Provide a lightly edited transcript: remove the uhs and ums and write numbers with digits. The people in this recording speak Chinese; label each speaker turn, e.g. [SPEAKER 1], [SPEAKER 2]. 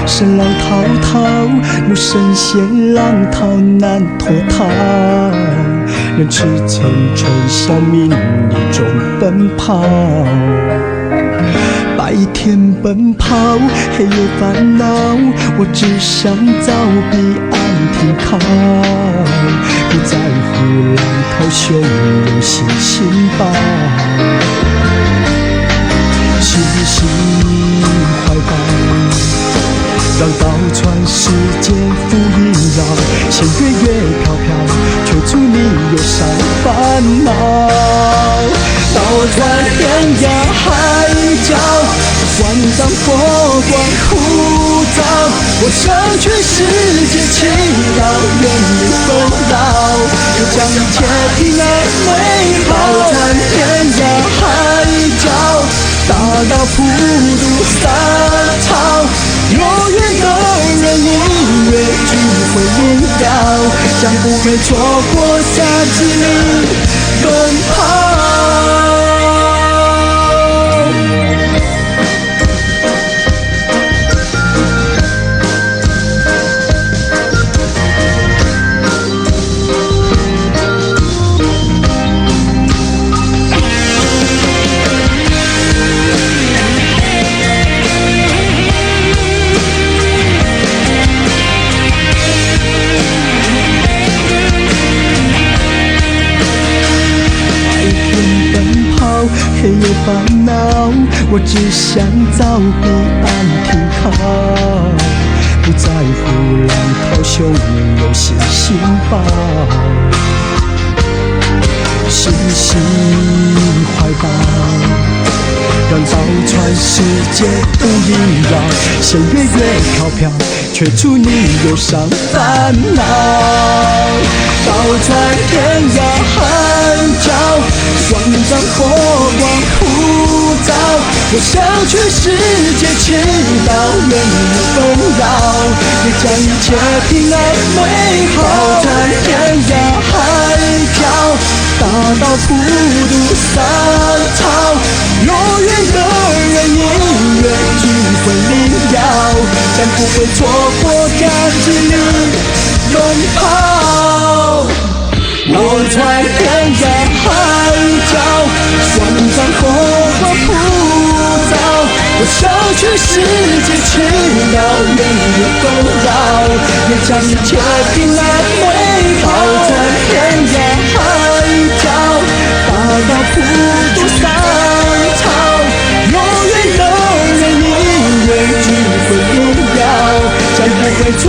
[SPEAKER 1] 深浪滔滔，怒神仙浪淘难脱逃。人驰骋春宵，命里中奔跑。白天奔跑，黑夜烦恼，我只想早彼岸停靠，不在乎浪涛汹涌心心抱。信心怀抱，让刀穿世间浮萦绕，仙月月飘飘，却祝你忧伤烦恼。刀穿天涯海角，万丈佛光普照，我想去世界祈祷，愿你丰饶，就将一切平安美好。刀穿天涯海角，大道普渡三朝，有缘的人音乐聚会明了，将不会错过下几里奔跑。黑夜烦恼，我只想早彼岸停靠，不在乎浪涛汹涌心心抱。信心怀抱，让刀穿世界不萦绕，仙月月飘飘，却祝你忧伤烦恼。刀穿天涯海角，万丈火光普照，我想去世界祈祷，愿你丰饶，也将一切平安美好。刀穿天涯海角，大道普渡三朝，有缘的人音乐聚会明了，将不会错过赶紧你拥抱。我穿天涯海角，万丈火光普照，我想去世界祈祷，愿你丰饶，也将一切平安美好。穿天涯海角，大道普渡三朝，有缘的人音乐聚会明了，将不会错